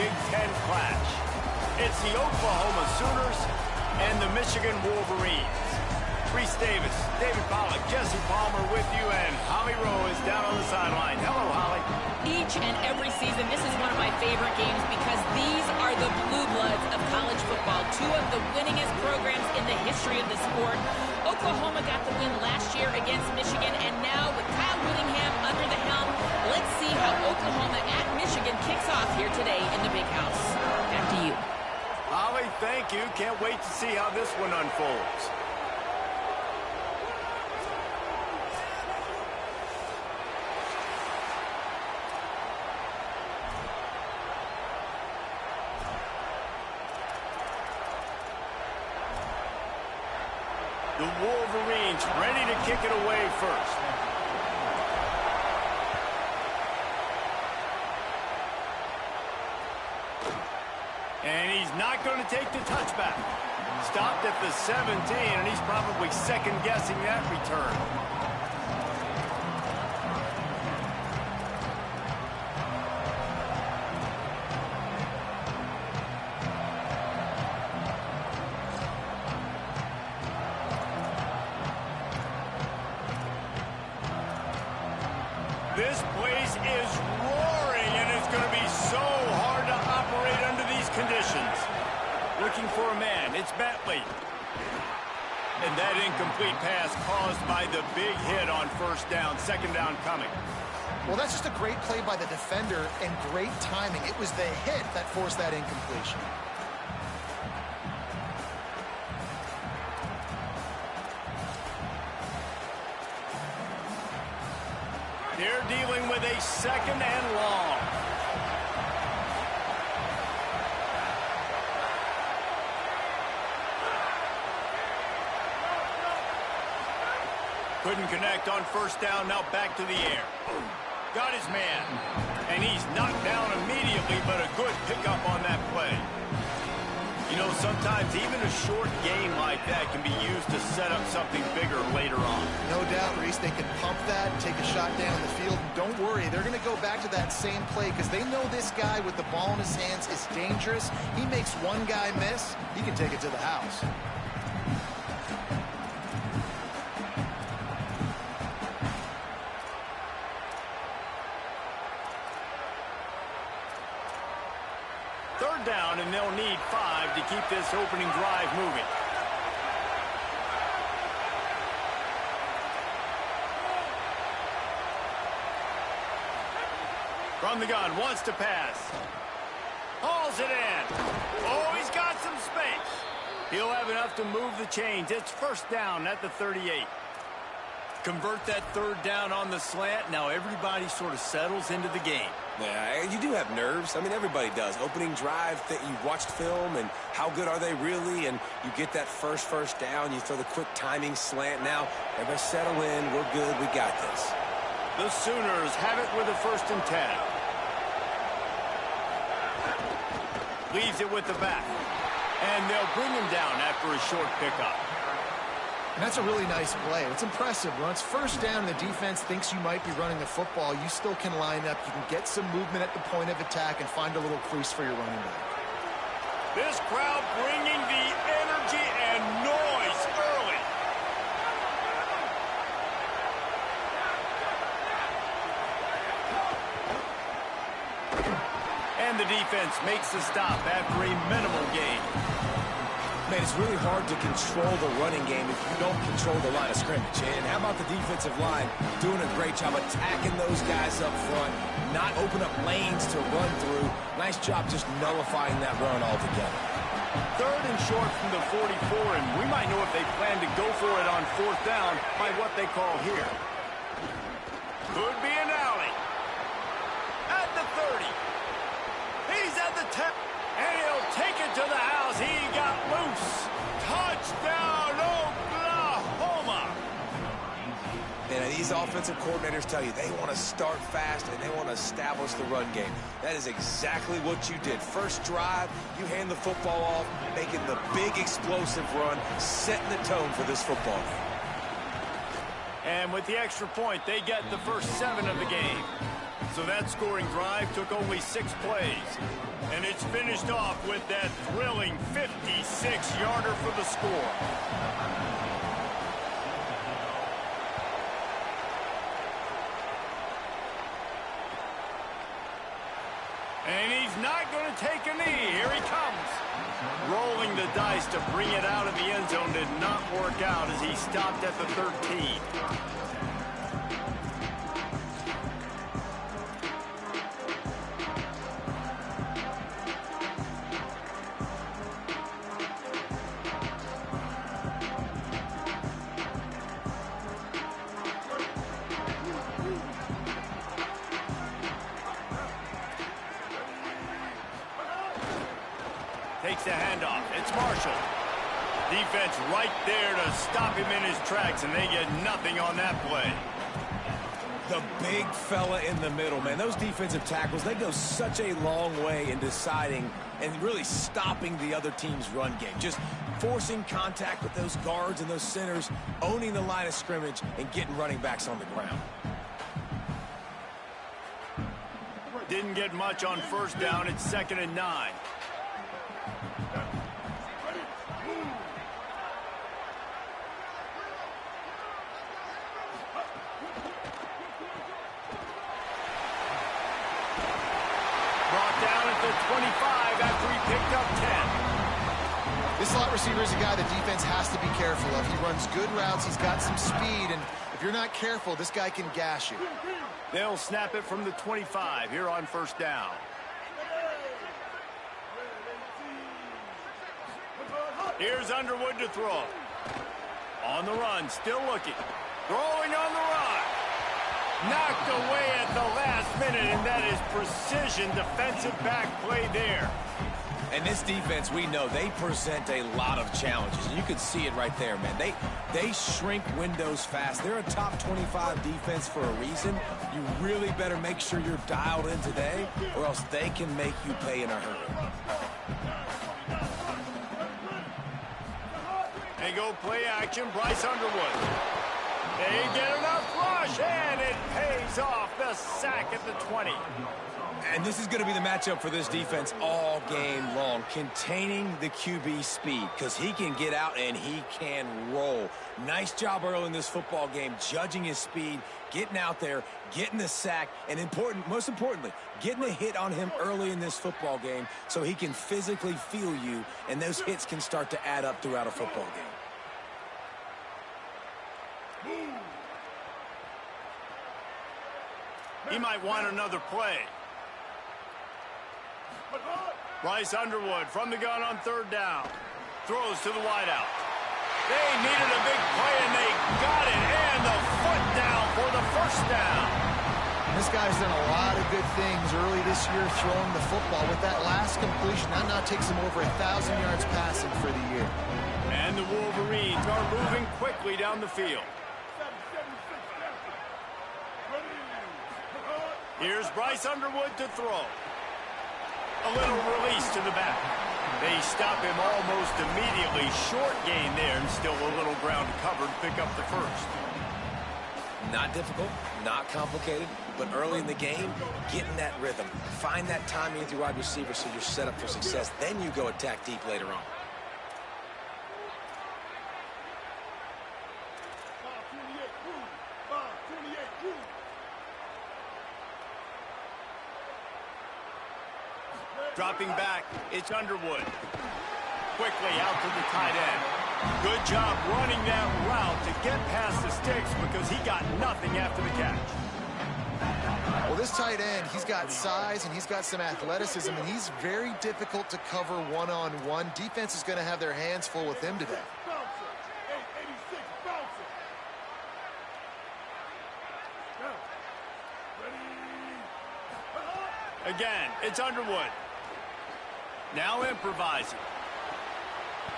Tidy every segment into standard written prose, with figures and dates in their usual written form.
Big Ten clash. It's the Oklahoma Sooners and the Michigan Wolverines. Reese Davis, David Pollack, Jesse Palmer with you, and Holly Rowe is down on the sideline. Hello, Holly. Each and every season, this is one of my favorite games because these are the blue bloods of college football. Two of the winningest programs in the history of the sport. Oklahoma got the win last year against Michigan, and now with Kyle Whittingham under the helm, let's see how Oklahoma at Michigan kicks off here today in the Big House. Back to you. Holly, thank you. Can't wait to see how this one unfolds. The Wolverines ready to kick it away first. And he's not going to take the touchback. Stopped at the 17, and he's probably second-guessing that return. This place is roaring, and it's going to be so hard to operate under these conditions. Looking for a man, it's Bentley. And that incomplete pass caused by the big hit on first down, second down coming. Well, that's just a great play by the defender and great timing. It was the hit that forced that incompletion. They're dealing with a second and long. Couldn't connect on first down, now back to the air. Got his man. And he's knocked down immediately, but a good pickup on that play. You know, sometimes even a short game like that can be used to set up something bigger later on. No doubt, Reese. They can pump that, take a shot down the field. And don't worry, they're going to go back to that same play because they know this guy with the ball in his hands is dangerous. He makes one guy miss, he can take it to the house. Third down, and they'll need 5 to keep this opening drive moving. From the gun, wants to pass. Hauls it in. Oh, he's got some space. He'll have enough to move the chains. It's first down at the 38. Convert that third down on the slant. Now everybody sort of settles into the game. Yeah, you do have nerves. I mean, everybody does. Opening drive, that you watched film, and how good are they really? And you get that first down. You throw the quick timing slant. Now, everybody settle in. We're good. We got this. The Sooners have it with a 1st and 10. Leaves it with the back. And they'll bring him down after a short pickup. And that's a really nice play. It's impressive. When it's first down and the defense thinks you might be running the football, you still can line up. You can get some movement at the point of attack and find a little crease for your running back. This crowd bringing the energy and noise early. And the defense makes the stop after a minimal gain. Man, it's really hard to control the running game if you don't control the line of scrimmage. And how about the defensive line doing a great job attacking those guys up front, not open up lanes to run through. Nice job just nullifying that run altogether. Third and short from the 44, and we might know if they plan to go for it on fourth down by what they call here. Could be an alley. At the 30. He's at the 10. And he'll take it to the house. He got loose. Touchdown, Oklahoma. And these offensive coordinators tell you they want to start fast and they want to establish the run game. That is exactly what you did. First drive, you hand the football off, making the big explosive run, setting the tone for this football game. And with the extra point, they get the first 7 of the game. So that scoring drive took only 6 plays. And it's finished off with that thrilling 56-yarder for the score. And he's not going to take a knee. Here he comes. Rolling the dice to bring it out of the end zone did not work out as he stopped at the 13. Takes the handoff. It's Marshall. Defense right there to stop him in his tracks, and they get nothing on that play. The big fella in the middle, man. Those defensive tackles, they go such a long way in deciding and really stopping the other team's run game. Just forcing contact with those guards and those centers, owning the line of scrimmage, and getting running backs on the ground. Didn't get much on first down. It's 2nd and 9. Brought down at the 25 after he picked up 10. This slot receiver is a guy the defense has to be careful of. He runs good routes. He's got some speed, and if you're not careful, this guy can gash you. They'll snap it from the 25 here on first down. Here's Underwood to throw. On the run, still looking. Throwing on the run. Knocked away at the last minute, and that is precision defensive back play there. And this defense, we know, they present a lot of challenges. And you can see it right there, man. They shrink windows fast. They're a top 25 defense for a reason. You really better make sure you're dialed in today, or else they can make you pay in a hurry. They go play action, Bryce Underwood. They get enough rush, and it pays off. The sack at the 20. And this is going to be the matchup for this defense all game long, containing the QB speed, because he can get out and he can roll. Nice job early in this football game, judging his speed, getting out there, getting the sack, and most importantly, getting a hit on him early in this football game so he can physically feel you, and those hits can start to add up throughout a football game. He might want another play. Bryce Underwood from the gun on 3rd down. Throws to the wideout. They needed a big play, and they got it. And the foot down for the 1st down. This guy's done a lot of good things early this year throwing the football. With that last completion, that now takes him over 1,000 yards passing for the year. And the Wolverines are moving quickly down the field. Here's Bryce Underwood to throw. A little release to the back. They stop him almost immediately. Short gain there, and still a little ground covered. Pick up the 1st. Not difficult, not complicated, but early in the game, getting that rhythm. Find that timing with your wide receiver so you're set up for success. Then you go attack deep later on. Dropping back, it's Underwood. Quickly out to the tight end. Good job running that route to get past the sticks because he got nothing after the catch. Well, this tight end, he's got size and he's got some athleticism, and he's very difficult to cover one-on-one. Defense is going to have their hands full with him today. Again, it's Underwood. Now improvising.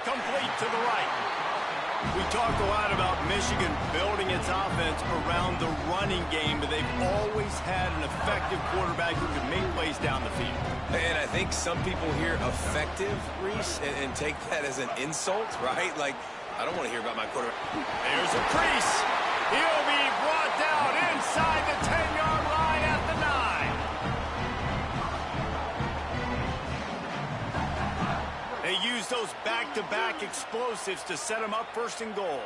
Complete to the right. We talked a lot about Michigan building its offense around the running game, but they've always had an effective quarterback who can make plays down the field. And I think some people hear effective, Reese, and take that as an insult, right? Like, I don't want to hear about my quarterback. There's a crease. He'll be brought down inside the 10-yard line at the 9. use those back-to-back explosives to set them up first and goal.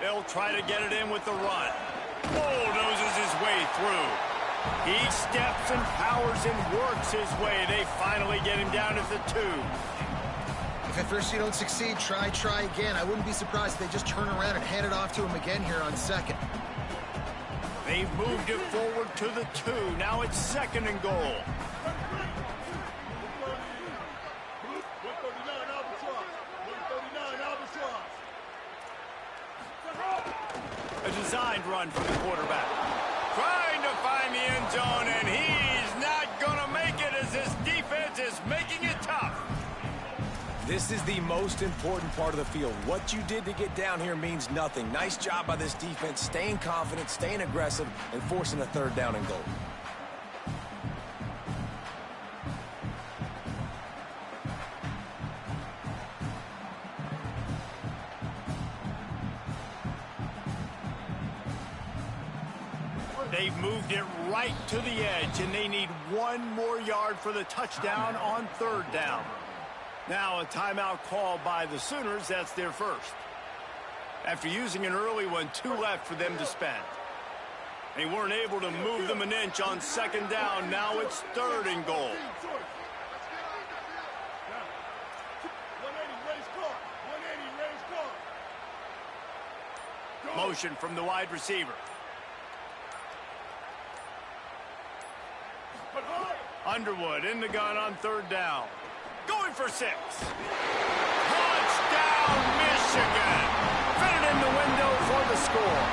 They'll try to get it in with the run. Bulldozes his way through. He steps and powers and works his way. They finally get him down at the 2. If at first you don't succeed, try again. I wouldn't be surprised if they just turn around and hand it off to him again here on 2nd. They've moved it forward to the 2. Now it's 2nd and goal. A designed run from the quarterback. Trying to find the end zone, and he's not going to make it as this defense is making it tough. This is the most important part of the field. What you did to get down here means nothing. Nice job by this defense, staying confident, staying aggressive, and forcing a 3rd down and goal. They've moved it right to the edge, and they need 1 more yard for the touchdown on 3rd down. Now a timeout called by the Sooners. That's their first. After using an early one, 2 left for them to spend. They weren't able to move them an inch on 2nd down. Now it's 3rd and goal. Motion from the wide receiver. Underwood in the gun on 3rd down. Going for 6. Touchdown, Michigan. Fit it in the window for the score.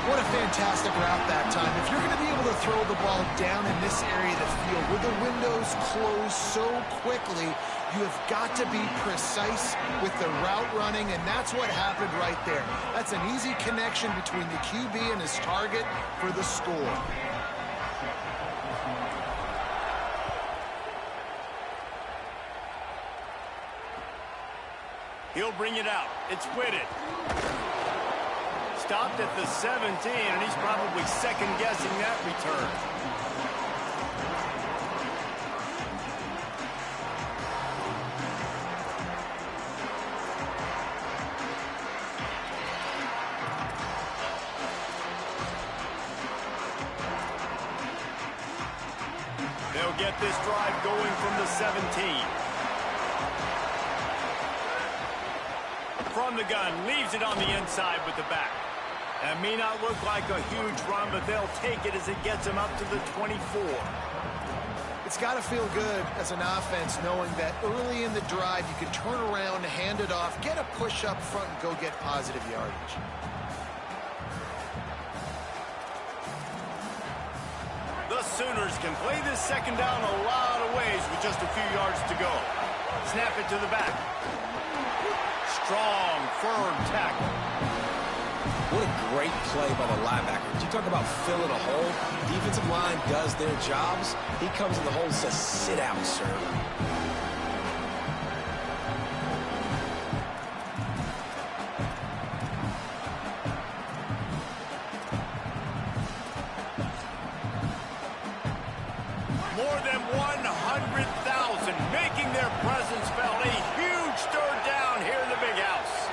What a fantastic route that time. If you're going to be able to throw the ball down in this area of the field where the windows close so quickly, you have got to be precise with the route running, and that's what happened right there. That's an easy connection between the QB and his target for the score. He'll bring it out. It's Whitted. Stopped at the 17, and he's probably second-guessing that return. They'll get this drive going from the 17. From the gun, leaves it on the inside with the back. That may not look like a huge run, but they'll take it as it gets them up to the 24. It's got to feel good as an offense knowing that early in the drive you can turn around, hand it off, get a push up front, and go get positive yardage. The Sooners can play this 2nd down a lot of ways with just a few yards to go. Snap it to the back. Strong, firm tackle. What a great play by the linebacker. You talk about filling a hole. Defensive line does their jobs. He comes in the hole and says, sit down, sir. More than 100,000 making their presence felt. A huge 3rd down here in the big house.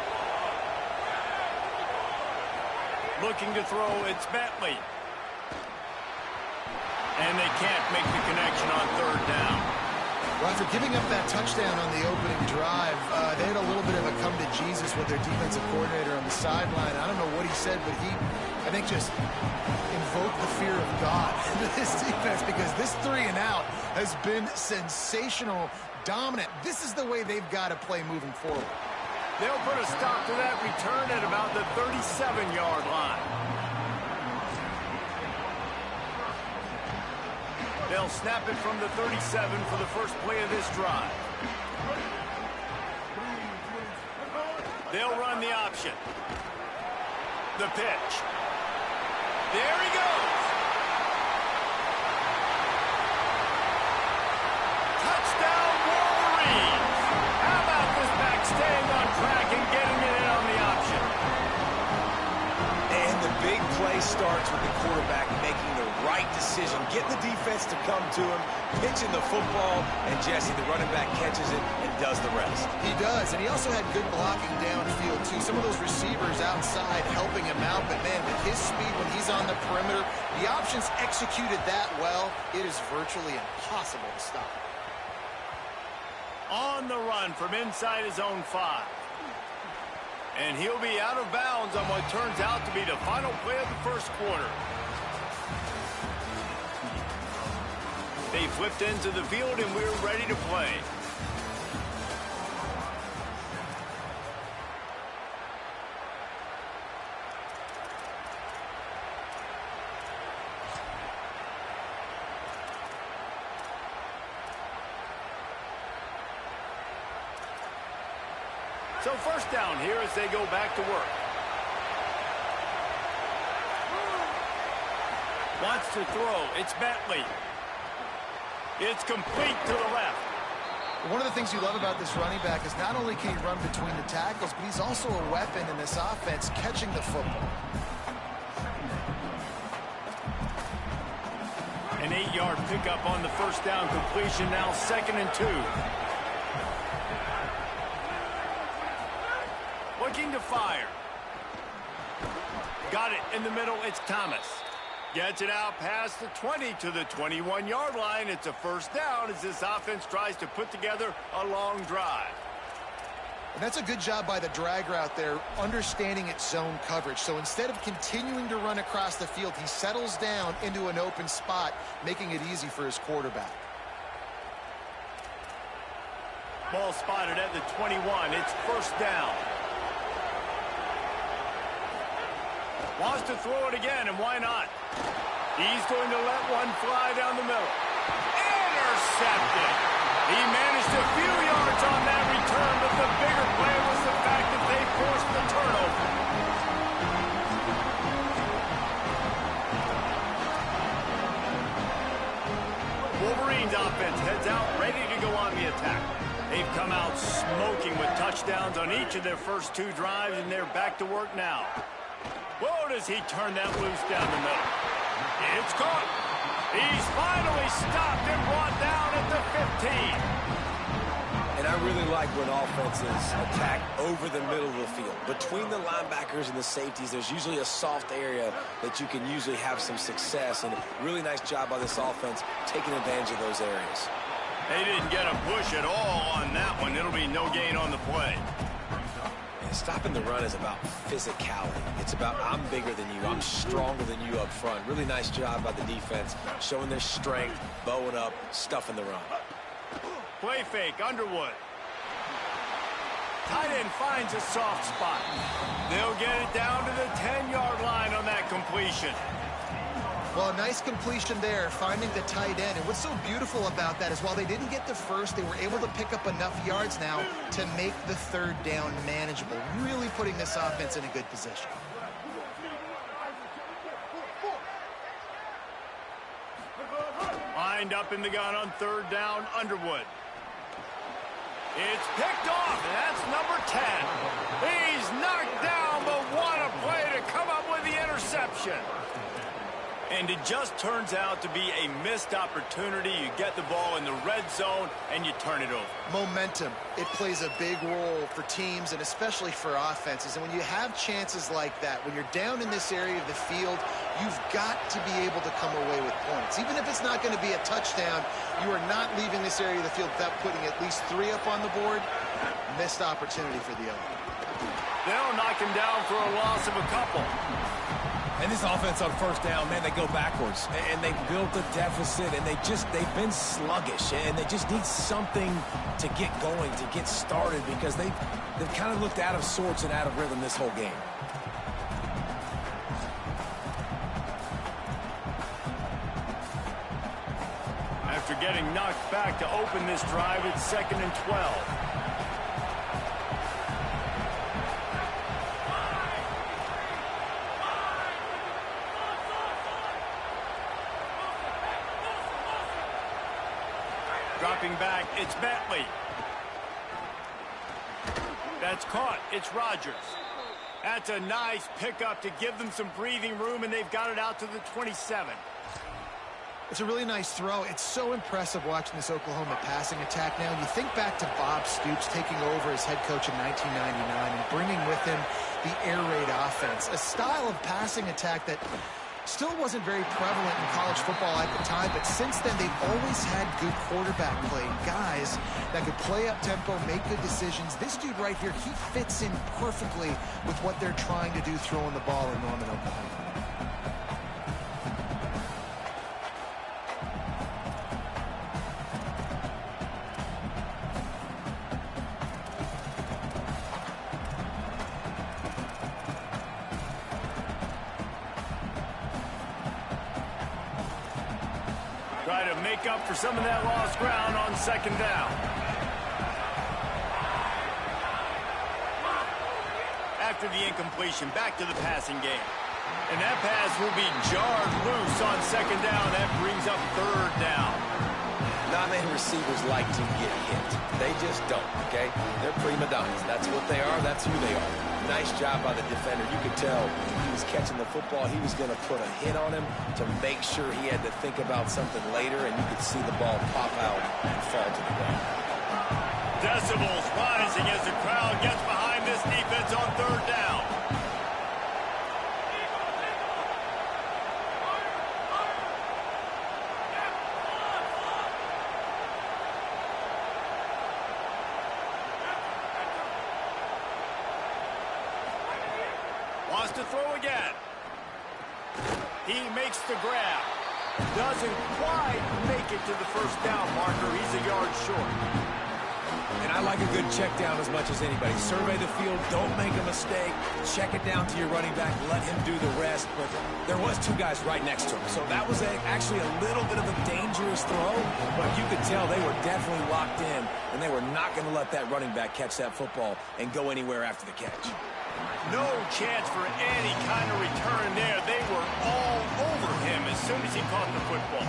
Looking to throw, it's Bentley. And they can't make the connection on 3rd down. Well, after giving up that touchdown on the opening drive, they had a little bit of a come to Jesus with their defensive coordinator on the sideline. I don't know what he said, but he, I think, just invoked the fear of God into this defense, because this 3 and out has been sensational, dominant. This is the way they've got to play moving forward. They'll put a stop to that return at about the 37-yard line. They'll snap it from the 37 for the first play of this drive. They'll run the option. The pitch. There he goes. Touchdown, Wolverines. How about this back staying on track and getting it in on the option? And the big always starts with the quarterback making the right decision, getting the defense to come to him, pitching the football, and Jesse, the running back, catches it and does the rest. He does, and he also had good blocking downfield, too. Some of those receivers outside helping him out, but, man, with his speed when he's on the perimeter, the options executed that well, it is virtually impossible to stop. On the run from inside his own 5. And he'll be out of bounds on what turns out to be the final play of the first quarter. They flipped into the field, and we're ready to play. So first down here as they go back to work. Wants to throw. It's Bentley. It's complete to the left. One of the things you love about this running back is not only can he run between the tackles, but he's also a weapon in this offense catching the football. An 8-yard pickup on the first down completion, now 2nd and 2. Looking to fire. Got it in the middle. It's Thomas. Gets it out past the 20 to the 21-yard line. It's a first down as this offense tries to put together a long drive. And that's a good job by the drag route there, understanding its zone coverage. So instead of continuing to run across the field, he settles down into an open spot, making it easy for his quarterback. Ball spotted at the 21. It's first down. Wants to throw it again, and why not? He's going to let one fly down the middle. Intercepted. He managed a few yards on that return, but the bigger play was the fact that they forced the turnover. Wolverines offense heads out, ready to go on the attack. They've come out smoking with touchdowns on each of their first 2 drives, and they're back to work now. Whoa, does he turn that loose down the middle. It's caught. He's finally stopped and brought down at the 15. And I really like when offenses attack over the middle of the field. Between the linebackers and the safeties, there's usually a soft area that you can usually have some success. And really nice job by this offense taking advantage of those areas. They didn't get a push at all on that one. It'll be no gain on the play. Stopping the run is about physicality. It's about I'm bigger than you, I'm stronger than you up front. Really nice job by the defense, showing their strength, bowing up, stuffing the run. Play fake, Underwood. Tight end finds a soft spot. They'll get it down to the 10-yard line on that completion. Well, a nice completion there, finding the tight end. And what's so beautiful about that is while they didn't get the first, they were able to pick up enough yards now to make the 3rd down manageable, really putting this offense in a good position. Lined up in the gun on 3rd down, Underwood. It's picked off, and that's number 10. He's knocked down, but what a play to come up with the interception. And it just turns out to be a missed opportunity. You get the ball in the red zone, and you turn it over. Momentum. It plays a big role for teams and especially for offenses. And when you have chances like that, when you're down in this area of the field, you've got to be able to come away with points. Even if it's not going to be a touchdown, you are not leaving this area of the field without putting at least 3 up on the board. Missed opportunity for the other. They'll knock him down for a loss of a couple. And this offense on first down, man, they go backwards. And they built a deficit, and they've been sluggish. And they just need something to get going, to get started, because they've kind of looked out of sorts and out of rhythm this whole game. After getting knocked back to open this drive, it's 2nd and 12. Dropping back, it's Bentley. That's caught. It's Rodgers. That's a nice pickup to give them some breathing room, and they've got it out to the 27. It's a really nice throw. It's so impressive watching this Oklahoma passing attack now. You think back to Bob Stoops taking over as head coach in 1999 and bringing with him the air raid offense, a style of passing attack that still wasn't very prevalent in college football at the time, but since then they've always had good quarterback play, guys that could play up tempo, make good decisions. This dude right here, he fits in perfectly with what they're trying to do throwing the ball in Norman, Oklahoma. Try to make up for some of that lost ground on second down. After the incompletion, back to the passing game. And that pass will be jarred loose on second down. That brings up third down. Not many receivers like to get hit. They just don't, okay? They're prima donnas. That's what they are. That's who they are. Nice job by the defender. You could tell he was catching the football. He was going to put a hit on him to make sure he had to think about something later, and you could see the ball pop out and fall to the ground. Decibels rising as the crowd gets behind this defense on third down. Wants to throw again. He makes the grab. Doesn't quite make it to the first down marker. He's a yard short. And I like a good check down as much as anybody. Survey the field. Don't make a mistake. Check it down to your running back. Let him do the rest. But there was two guys right next to him. So that was actually a little bit of a dangerous throw. But you could tell they were definitely locked in. And they were not going to let that running back catch that football and go anywhere after the catch. No chance for any kind of return there. They were all over him as soon as he caught the football.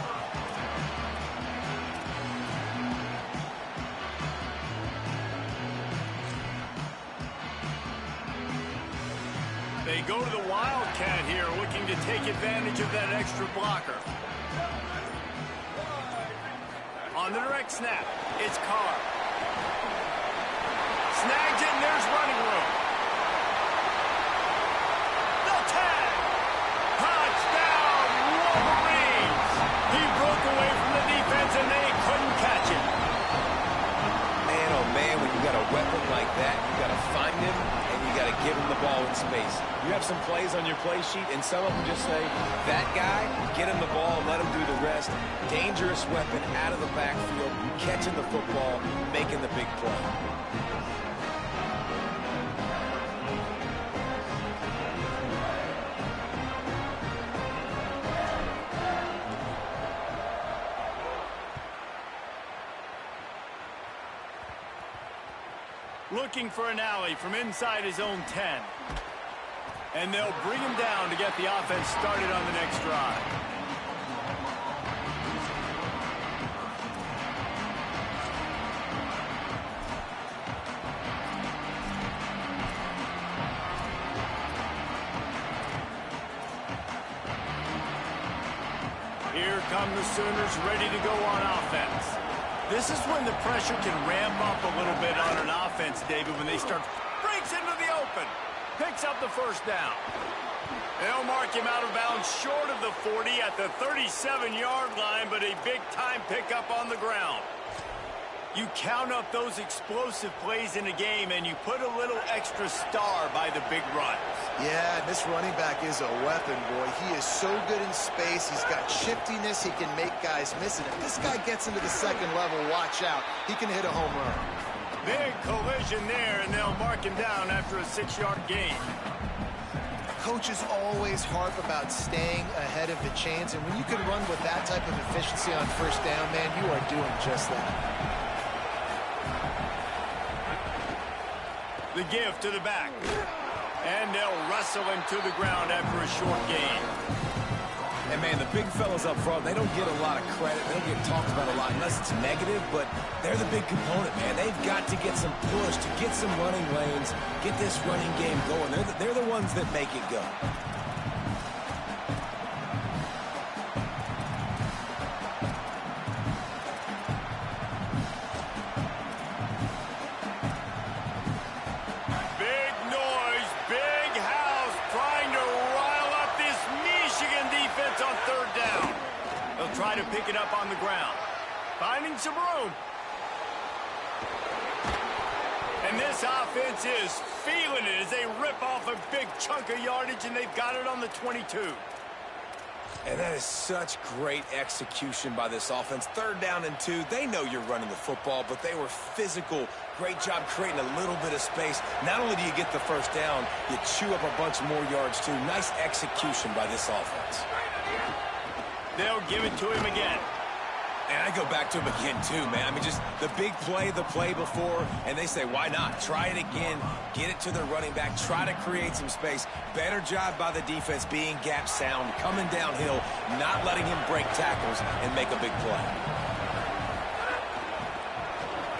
They go to the Wildcat here, looking to take advantage of that extra blocker. On the direct snap, it's Carr. Snags it, and there's running room. And they couldn't catch it. Man, oh man, when you got a weapon like that, you got to find him and you got to give him the ball in space. You have some plays on your play sheet, and some of them just say, that guy, get him the ball, let him do the rest. Dangerous weapon out of the backfield, catching the football, making the big play. Looking for an alley from inside his own 10. And they'll bring him down to get the offense started on the next drive. Here come the Sooners ready to go on offense. This is when the pressure can ramp up a little bit on an offense, David, when they start. Breaks into the open. Picks up the first down. They'll mark him out of bounds short of the 40 at the 37-yard line, but a big-time pickup on the ground. You count up those explosive plays in a game, and you put a little extra star by the big runs. Yeah, this running back is a weapon, boy. He is so good in space. He's got shiftiness. He can make guys miss it. If this guy gets into the second level, watch out. He can hit a home run. Big collision there, and they'll mark him down after a 6-yard gain. Coaches always harp about staying ahead of the chains, and when you can run with that type of efficiency on first down, man, you are doing just that. The give to the back. And they'll wrestle him to the ground after a short gain. And, man, the big fellas up front, they don't get a lot of credit. They don't get talked about a lot unless it's negative, but they're the big component, man. They've got to get some push, to get some running lanes, get this running game going. They're the ones that make it go. On third down. They'll try to pick it up on the ground. Finding some room. And this offense is feeling it as they rip off a big chunk of yardage, and they've got it on the 22. And that is such great execution by this offense. Third down and 2. They know you're running the football, but they were physical. Great job creating a little bit of space. Not only do you get the first down, you chew up a bunch more yards, too. Nice execution by this offense. They'll give it to him again. And I go back to him again, too, man. I mean, just the big play, the play before, and they say, why not? Try it again. Get it to the running back. Try to create some space. Better job by the defense being gap sound, coming downhill, not letting him break tackles and make a big play.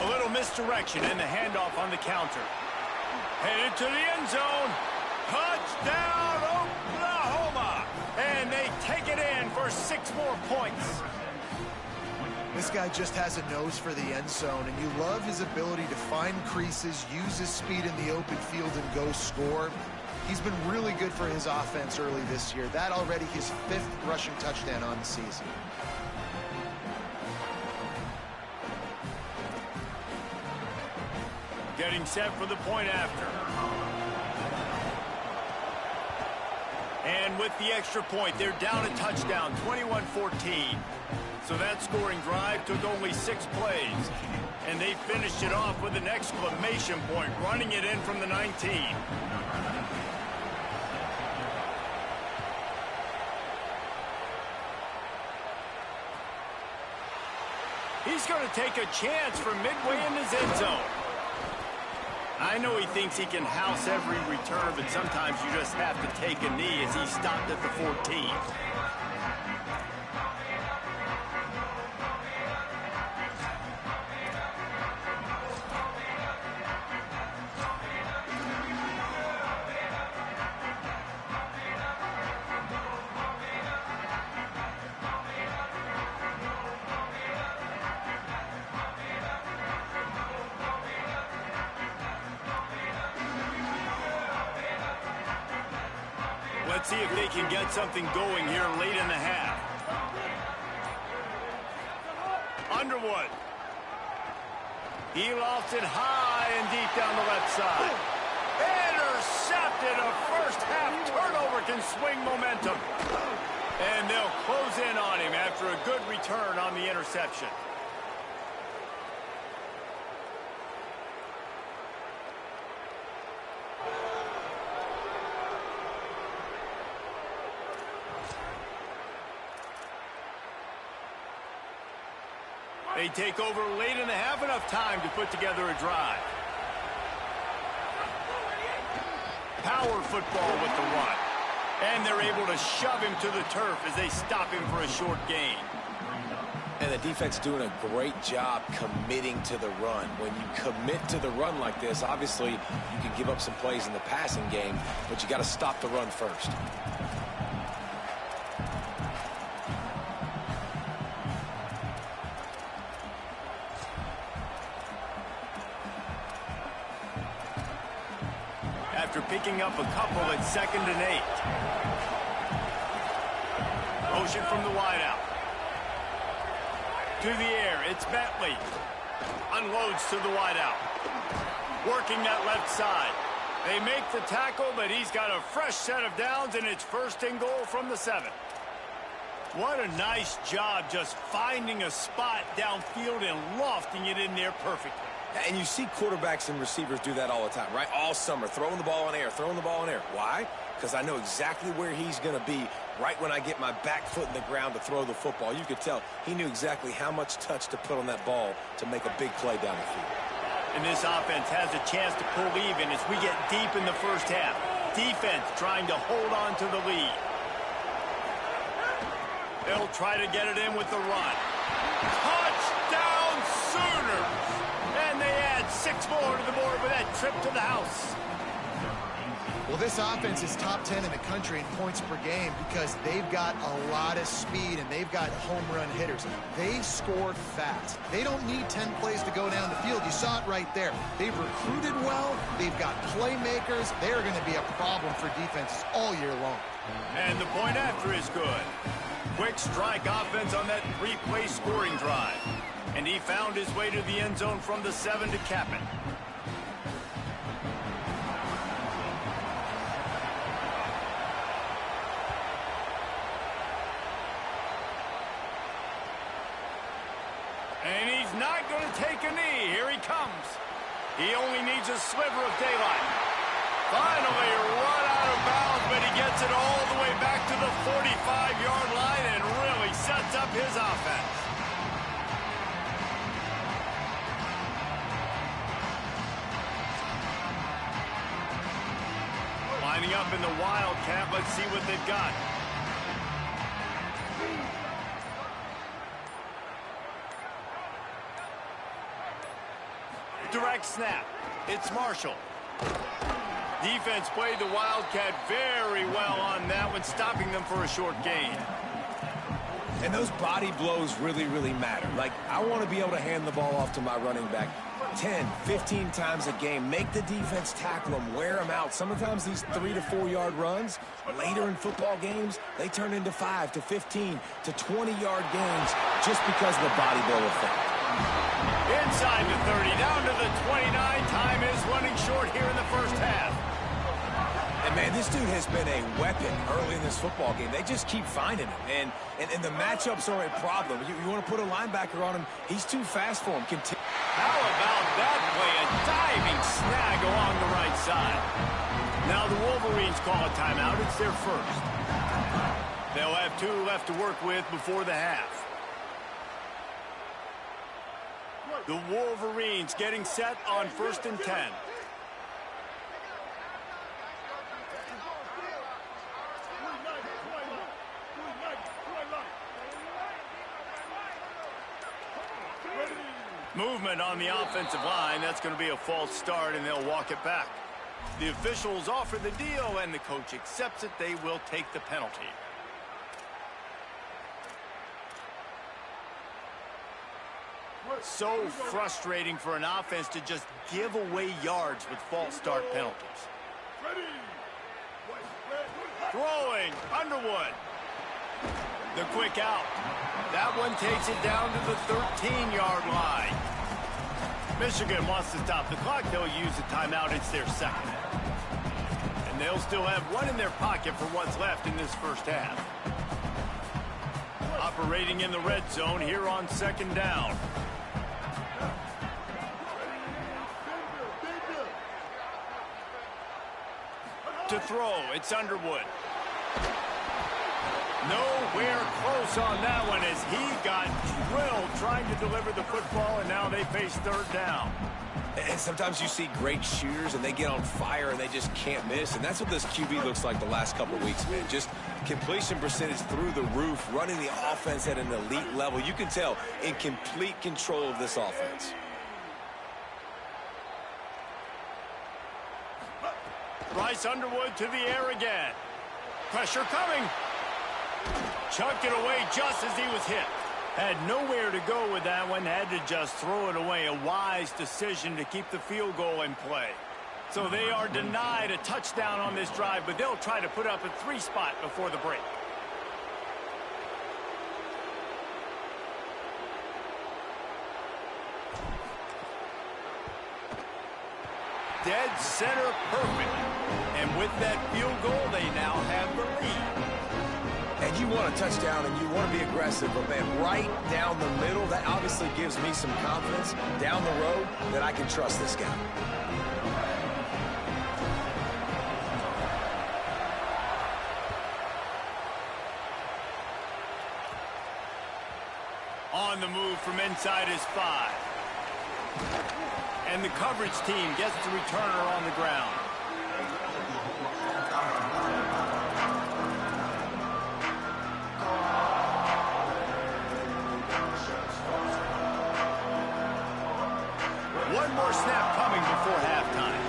A little misdirection and the handoff on the counter. Headed to the end zone. Touchdown, Oklahoma! And they take it in for 6 more points. This guy just has a nose for the end zone, and you love his ability to find creases, use his speed in the open field, and go score. He's been really good for his offense early this year. That already his 5th rushing touchdown on the season. Getting set for the point after. And with the extra point, they're down a touchdown, 21-14. So that scoring drive took only 6 plays. And they finished it off with an exclamation point, running it in from the 19. He's going to take a chance from midway in his end zone. I know he thinks he can house every return, but sometimes you just have to take a knee as he stopped at the 14. Let's see if they can get something going here late in the half. Underwood. He lost it high and deep down the left side. Intercepted. A first half turnover can swing momentum. And they'll close in on him after a good return on the interception. They take over late in the half, enough time to put together a drive. Power football with the run. And they're able to shove him to the turf as they stop him for a short gain. And the defense doing a great job committing to the run. When you commit to the run like this, obviously you can give up some plays in the passing game, but you got to stop the run first. After picking up a couple at 2nd and 8. Motion from the wideout. To the air, it's Bentley. Unloads to the wideout. Working that left side. They make the tackle, but he's got a fresh set of downs, and it's 1st and goal from the 7. What a nice job just finding a spot downfield and lofting it in there perfectly. And you see quarterbacks and receivers do that all the time, right? All summer, throwing the ball in air, throwing the ball in air. Why? Because I know exactly where he's going to be right when I get my back foot in the ground to throw the football. You could tell he knew exactly how much touch to put on that ball to make a big play down the field. And this offense has a chance to pull even as we get deep in the first half. Defense trying to hold on to the lead. They'll try to get it in with the run. Touchdown Sooners! And they add 6 more to the board with that trip to the house. Well, this offense is top 10 in the country in points per game because they've got a lot of speed and they've got home run hitters. They score fast. They don't need 10 plays to go down the field. You saw it right there. They've recruited well. They've got playmakers. They're going to be a problem for defenses all year long. And the point after is good. Quick strike offense on that 3-play scoring drive. And he found his way to the end zone from the 7 to cap it. And he's not going to take a knee. Here he comes. He only needs a sliver of daylight. Finally run out of bounds, but he gets it all the way back to the 45-yard line and really sets up his offense. Lining up in the Wildcat. Let's see what they've got. Direct snap. It's Marshall. Defense played the Wildcat very well on that one, stopping them for a short gain. And those body blows really, really matter. Like, I want to be able to hand the ball off to my running back 10, 15 times a game. Make the defense tackle them, wear them out. Sometimes these 3 to 4 yard runs, later in football games, they turn into 5 to 15 to 20-yard gains just because of the body blow effect. Inside the 30, down to the 29. Time is running short here in the first half. And, man, this dude has been a weapon early in this football game. They just keep finding him. And the matchups are a problem. You want to put a linebacker on him, he's too fast for him. How about that play? A diving snag along the right side. Now the Wolverines call a timeout. It's their first. They'll have 2 left to work with before the half. The Wolverines getting set on 1st and 10. Movement on the offensive line. That's going to be a false start, and they'll walk it back. The officials offer the deal, and the coach accepts it. They will take the penalty. So frustrating for an offense to just give away yards with false start penalties. Throwing, Underwood. The quick out. That one takes it down to the 13-yard line. Michigan wants to stop the clock. They'll use a timeout. It's their second. And they'll still have 1 in their pocket for what's left in this first half. Operating in the red zone here on 2nd down. To throw, it's Underwood. Nowhere close on that one as he got drilled trying to deliver the football, and now they face 3rd down. And sometimes you see great shooters, and they get on fire, and they just can't miss. And that's what this QB looks like the last couple of weeks, man. Just completion percentage through the roof, running the offense at an elite level. You can tell in complete control of this offense. Bryce Underwood to the air again. Pressure coming. Chucked it away just as he was hit. Had nowhere to go with that one. Had to just throw it away. A wise decision to keep the field goal in play. So they are denied a touchdown on this drive, but they'll try to put up a 3 spot before the break. Dead center perfect. And with that field goal, they now have the lead. And you want a touchdown and you want to be aggressive, but man, right down the middle, that obviously gives me some confidence down the road that I can trust this guy. On the move from inside his 5. And the coverage team gets the returner on the ground. One more snap coming before halftime.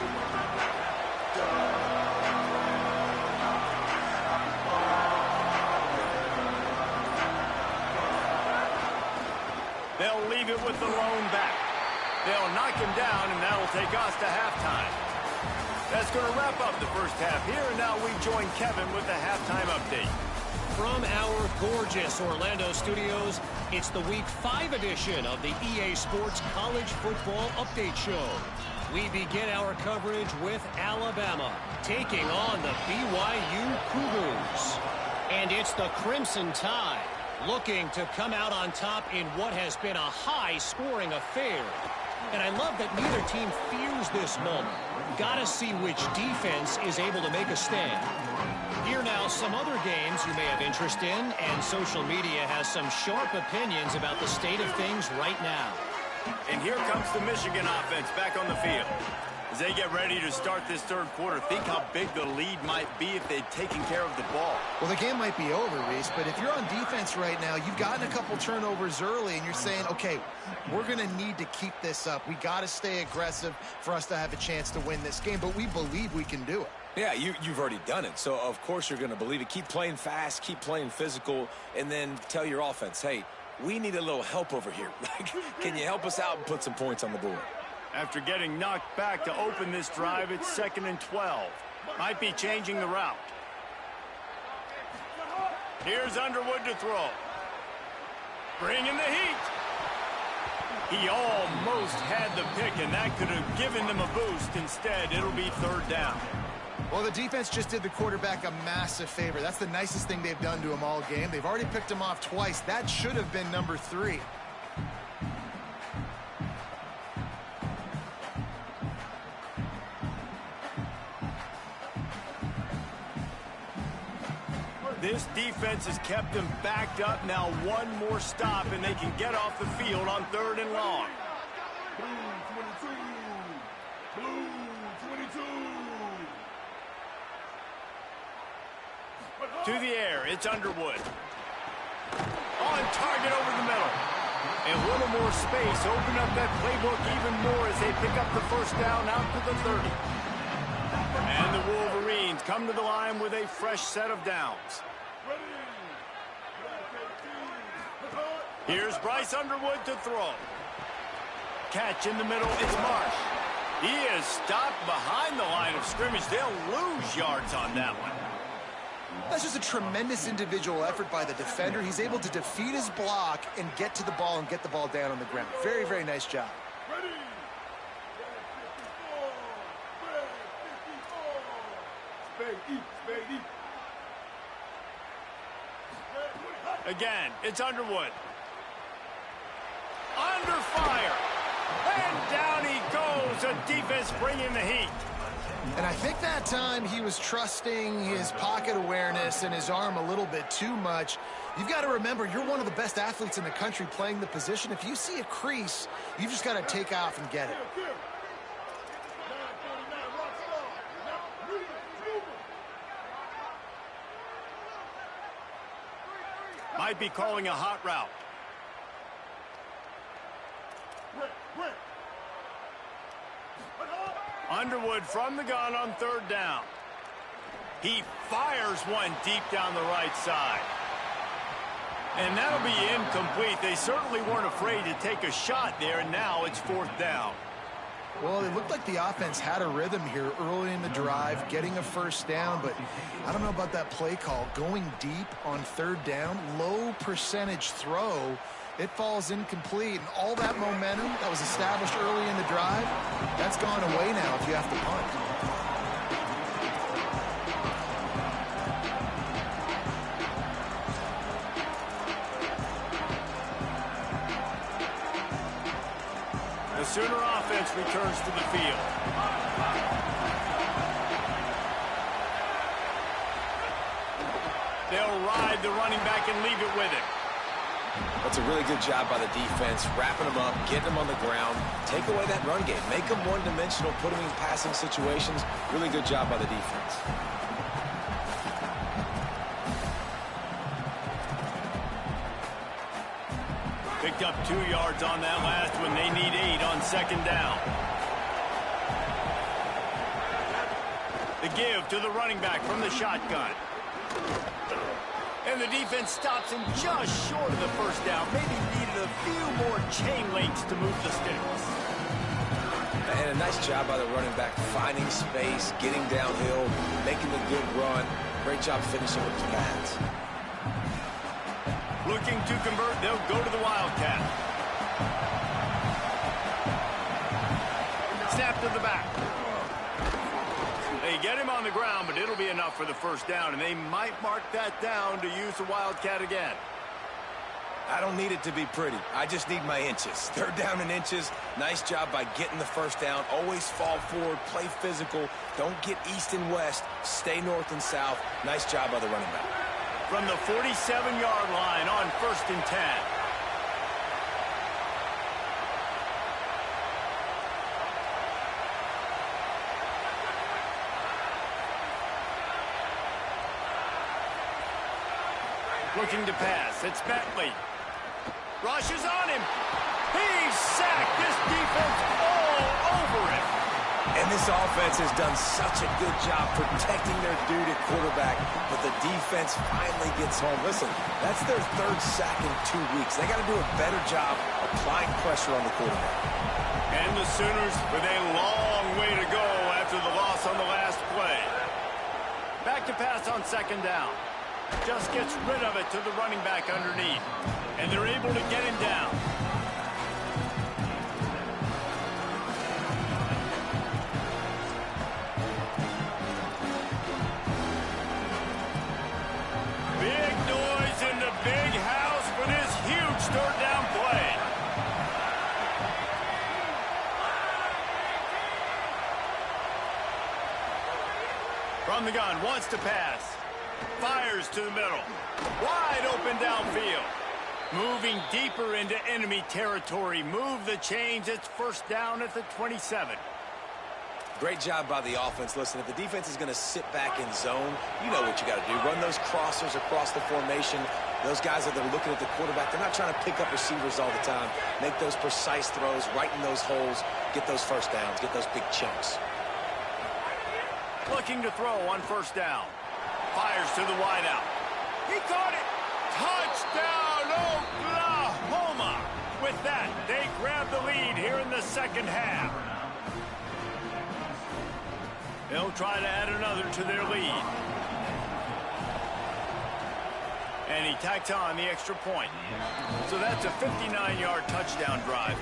They'll leave it with the lone back. They'll knock him down, and that'll take us to halftime. That's going to wrap up the first half here, and now we join Kevin with the halftime update. From our gorgeous Orlando studios, it's the Week 5 edition of the EA Sports College Football Update Show. We begin our coverage with Alabama taking on the BYU Cougars. And it's the Crimson Tide looking to come out on top in what has been a high-scoring affair. And I love that neither team fears this moment. Gotta see which defense is able to make a stand. Here now, some other games you may have interest in, and social media has some sharp opinions about the state of things right now. And here comes the Michigan offense back on the field. As they get ready to start this third quarter, think how big the lead might be if they'd taken care of the ball. Well, the game might be over, Reese, but if you're on defense right now, you've gotten a couple turnovers early, and you're saying, okay, we're going to need to keep this up. We got to stay aggressive for us to have a chance to win this game, but we believe we can do it. Yeah, you've already done it, so of course you're going to believe it. Keep playing fast, keep playing physical, and then tell your offense, hey, we need a little help over here. Can you help us out and put some points on the board? After getting knocked back to open this drive, it's 2nd and 12. Might be changing the route. Here's Underwood to throw. Bringing the heat. He almost had the pick, and that could have given them a boost. Instead, it'll be 3rd down. Well, the defense just did the quarterback a massive favor. That's the nicest thing they've done to him all game. They've already picked him off twice. That should have been number 3. This defense has kept them backed up. Now one more stop, and they can get off the field on 3rd and long. Blue 22. To the air, it's Underwood. On target over the middle. And a little more space. Open up that playbook even more as they pick up the 1st down out to the 30. And the Wolverines come to the line with a fresh set of downs. Here's Bryce Underwood to throw. Catch in the middle, it's Marsh. He is stopped behind the line of scrimmage. They'll lose yards on that one. That's just a tremendous individual effort by the defender. He's able to defeat his block and get to the ball and get the ball down on the ground. Very, very nice job. Again, it's Underwood. Under fire. And down he goes. A defense bringing the heat. And I think that time he was trusting his pocket awareness and his arm a little bit too much. You've got to remember, you're one of the best athletes in the country playing the position. If you see a crease, you've just got to take off and get it. Might be calling a hot route. Underwood from the gun on 3rd down. He fires one deep down the right side. And that'll be incomplete. They certainly weren't afraid to take a shot there, and now it's 4th down. Well, it looked like the offense had a rhythm here early in the drive, getting a 1st down, but I don't know about that play call. Going deep on 3rd down, low percentage throw, it falls incomplete. And all that momentum that was established early in the drive, that's gone away now if you have to punt. The Sooner offense returns to the field. They'll ride the running back and leave it with him. That's a really good job by the defense, wrapping them up, getting them on the ground, take away that run game, make them one-dimensional, put them in passing situations. Really good job by the defense. Picked up 2 yards on that last one. They need 8 on 2nd down. give to the running back from the shotgun. And the defense stops him just short of the first down. Maybe needed a few more chain links to move the sticks. And a nice job by the running back, finding space, getting downhill, making a good run. Great job finishing with his pads. Looking to convert, they'll go to the Wildcat. Snap to the back. They get him on the ground, but it'll be enough for the first down, and they might mark that down to use the Wildcat again. I don't need it to be pretty. I just need my inches. Third down in inches. Nice job by getting the first down. Always fall forward, play physical. Don't get east and west. Stay north and south. Nice job by the running back. From the 47-yard line on 1st and 10. Looking to pass. It's Bentley. Rushes on him. He's sacked. This defense all over him. And this offense has done such a good job protecting their dude at quarterback, but the defense finally gets home. Listen, that's their third sack in 2 weeks. They got to do a better job applying pressure on the quarterback. And the Sooners with a long way to go after the loss on the last play. Back to pass on 2nd down. Just gets rid of it to the running back underneath. And they're able to get him down. Big noise in the big house for this huge 3rd down play. From the gun, wants to pass. Fires to the middle. Wide open downfield. Moving deeper into enemy territory. Move the chains. It's 1st down at the 27. Great job by the offense. Listen, if the defense is going to sit back in zone, you know what you got to do. Run those crossers across the formation. Those guys that are looking at the quarterback, they're not trying to pick up receivers all the time. Make those precise throws, right in those holes, get those first downs, get those big chunks. Looking to throw on 1st down. Fires to the wideout. He caught it. Touchdown, Oklahoma. With that, they grab the lead here in the 2nd half. They'll try to add another to their lead. And he tacks on the extra point. So that's a 59-yard touchdown drive.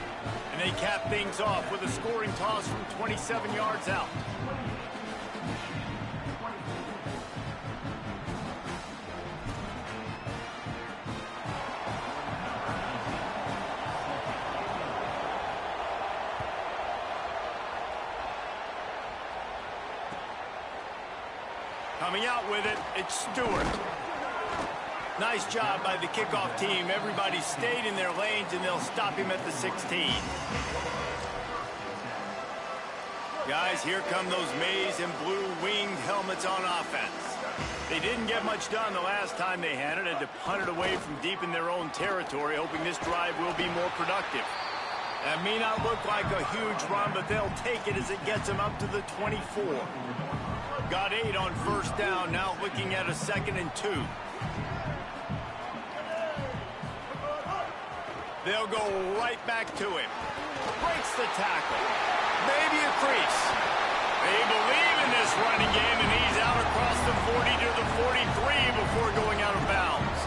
And they cap things off with a scoring toss from 27 yards out. Coming out with it, it's Stewart. Nice job by the kickoff team. Everybody stayed in their lanes, and they'll stop him at the 16. Guys, here come those maize and blue winged helmets on offense. They didn't get much done the last time they had it. Had to punt it away from deep in their own territory, hoping this drive will be more productive. That may not look like a huge run, but they'll take it as it gets them up to the 24. Got 8 on 1st down, now looking at a 2nd and 2. They'll go right back to him. Breaks the tackle. Maybe a crease. They believe in this running game, and he's out across the 40 to the 43 before going out of bounds.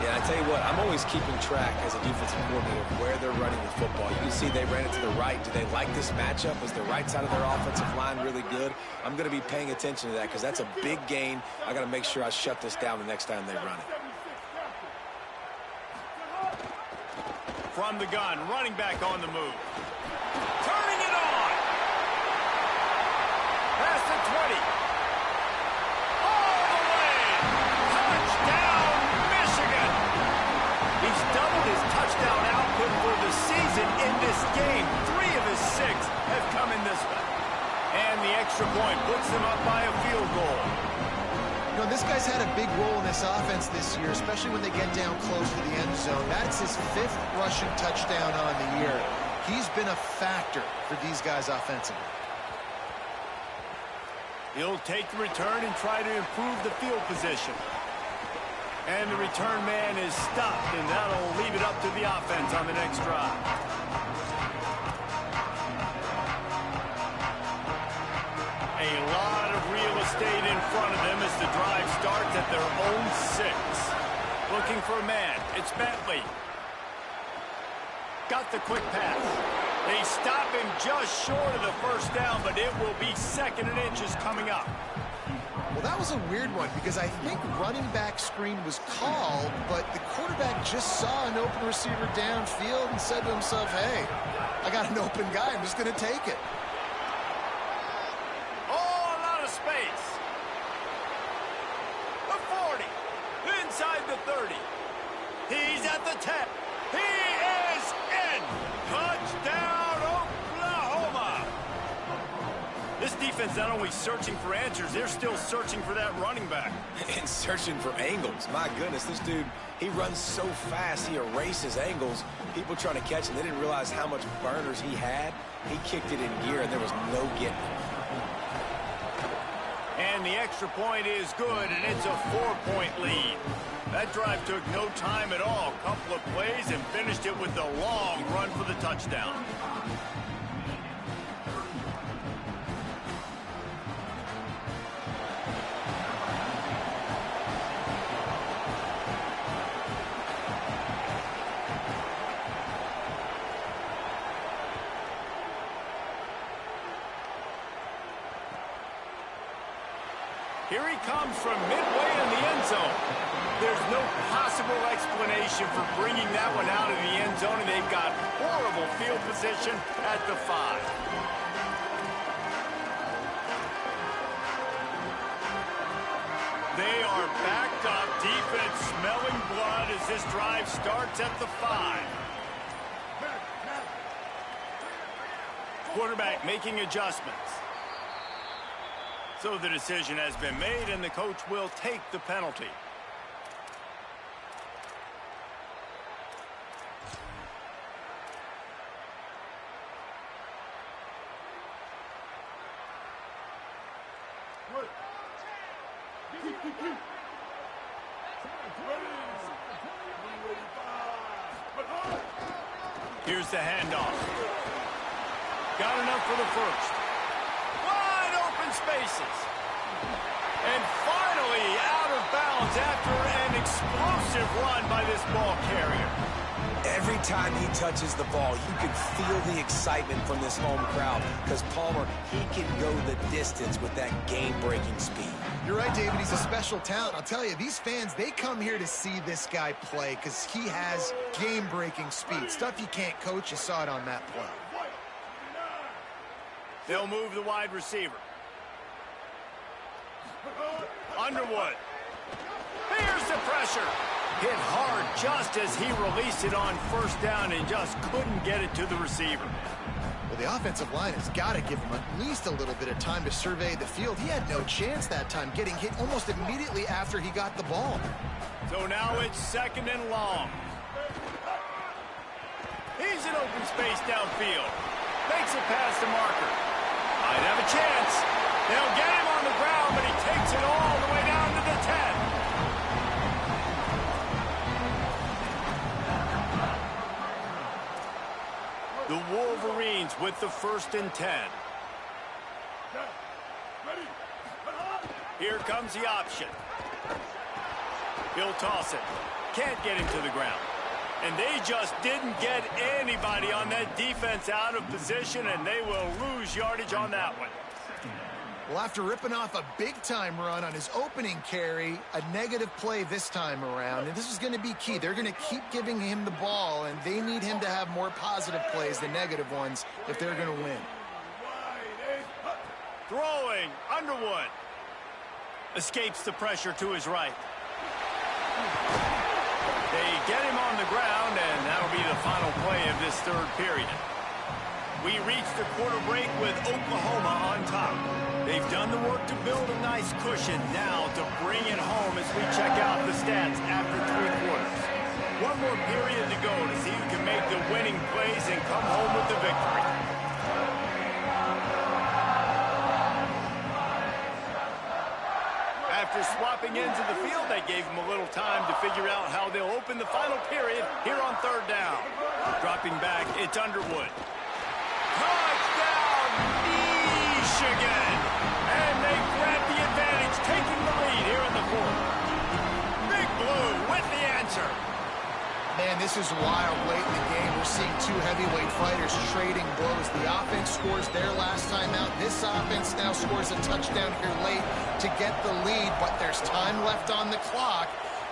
Yeah, I tell you what, I'm always keeping track as a defensive coordinator of where they're running the football. You can see they ran it to the right. Do they like this matchup? Is the right side of their offensive line really good? I'm going to be paying attention to that because that's a big gain. I got to make sure I shut this down the next time they run it. From the gun, running back on the move. Turning it on. Past the 20. All the way. Touchdown, Michigan. He's doubled his touchdown output for the season in this game. 3 of his 6 have come in this one. And the extra point puts them up by a field goal. You know, this guy's had a big role in this offense this year, especially when they get down close to the end zone. That's his 5th rushing touchdown on the year. He's been a factor for these guys offensively. He'll take the return and try to improve the field position. And the return man is stopped, and that'll leave it up to the offense on the next drive. A lot of real estate in front of them as the drive starts at their own 6. Looking for a man. It's Bentley. Got the quick pass. They stop him just short of the first down, but it will be 2nd and inches coming up. Well, that was a weird one because I think running back screen was called, but the quarterback just saw an open receiver downfield and said to himself, hey, I got an open guy. I'm just going to take it. Oh, a lot of space. The 40. Inside the 30. He's at the 10. He is in. Touchdown, Oklahoma. This defense not only searching for answers, they're still searching for that running back. And searching for angles. My goodness, this dude, he runs so fast, he erases angles. People trying to catch him, they didn't realize how much burners he had. He kicked it in gear, and there was no getting it. And the extra point is good, and it's a 4-point lead. That drive took no time at all. A couple of plays and finished it with a long run for the touchdown. Here he comes from midway in the end zone. There's no possible explanation for bringing that one out of the end zone, and they've got horrible field position at the 5. They are backed up, defense smelling blood as this drive starts at the 5. Quarterback making adjustments. So the decision has been made, and the coach will take the penalty. Here's the handoff. Got enough for the first. Wide open spaces. And finally out of bounds after an explosive run by this ball carrier. Every time he touches the ball, you can feel the excitement from this home crowd because Palmer, he can go the distance with that game-breaking speed. You're right, David. He's a special talent. I'll tell you, these fans, they come here to see this guy play because he has game-breaking speed. Stuff you can't coach. You saw it on that play. They'll move the wide receiver. Underwood. Here's the pressure. Hit hard just as he released it on first down and just couldn't get it to the receiver. Well, the offensive line has got to give him at least a little bit of time to survey the field. He had no chance that time, getting hit almost immediately after he got the ball. So now it's 2nd and long. He's in open space downfield. Makes it past the marker. Might have a chance. They'll get him on the ground, but he takes it all the way down to the 10. The Wolverines with the 1st and 10. Here comes the option. He'll toss it. Can't get him to the ground. And they just didn't get anybody on that defense out of position, and they will lose yardage on that one. Well, after ripping off a big-time run on his opening carry, a negative play this time around, and this is going to be key. They're going to keep giving him the ball, and they need him to have more positive plays than negative ones if they're going to win. Throwing, Underwood. Escapes the pressure to his right. They get him on the ground, and that'll be the final play of this 3rd period. We reach the quarter break with Oklahoma on top. They've done the work to build a nice cushion now to bring it home as we check out the stats after 3 quarters. One more period to go to see who can make the winning plays and come home with the victory. After swapping ends of the field, they gave him a little time to figure out how they'll open the final period here on third down. Dropping back, it's Underwood. Touchdown, Michigan! And they grab the advantage, taking the lead here in the fourth. Big Blue with the answer. Man, this is wild late in the game. We're seeing two heavyweight fighters trading blows. The offense scores their last time out. This offense now scores a touchdown here late to get the lead, but there's time left on the clock.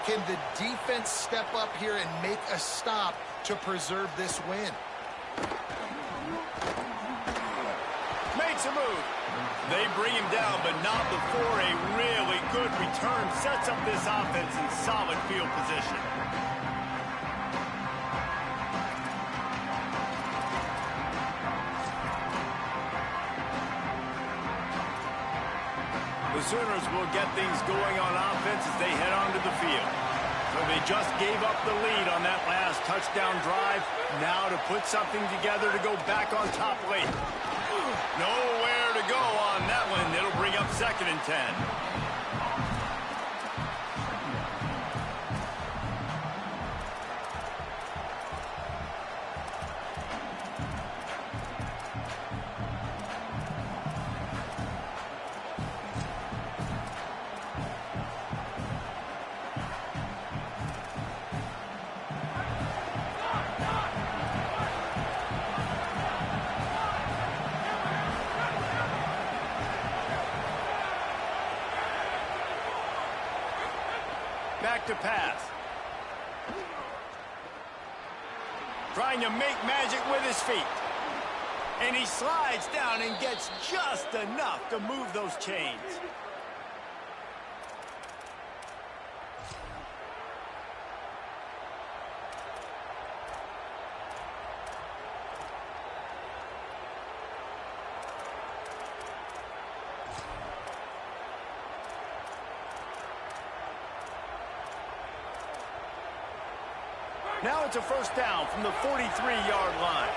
Can the defense step up here and make a stop to preserve this win? Makes a move. They bring him down, but not before a really good return sets up this offense in solid field position. The Sooners will get things going on offense as they head onto the field. So they just gave up the lead on that last touchdown drive. Now to put something together to go back on top late. Nowhere to go on that one. It'll bring up 2nd and 10. Back to pass. Trying to make magic with his feet. And he slides down and gets just enough to move those chains. Now it's a first down from the 43-yard line.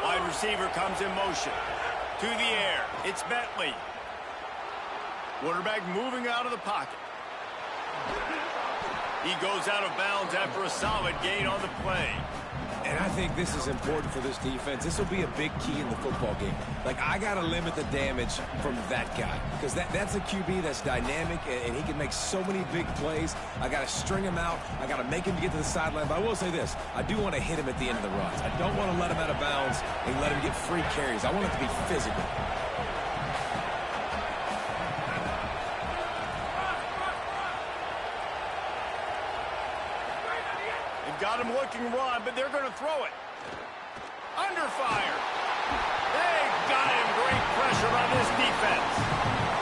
Wide receiver comes in motion. To the air, it's Bentley. Quarterback moving out of the pocket. He goes out of bounds after a solid gain on the play. And I think this is important for this defense. This will be a big key in the football game. Like, I got to limit the damage from that guy because that's a QB that's dynamic, and he can make so many big plays. I got to string him out. I got to make him get to the sideline. But I will say this. I do want to hit him at the end of the runs. I don't want to let him out of bounds and let him get free carries. I want it to be physical. Got him looking run, but they're going to throw it. Under fire. They got him. Great pressure on this defense.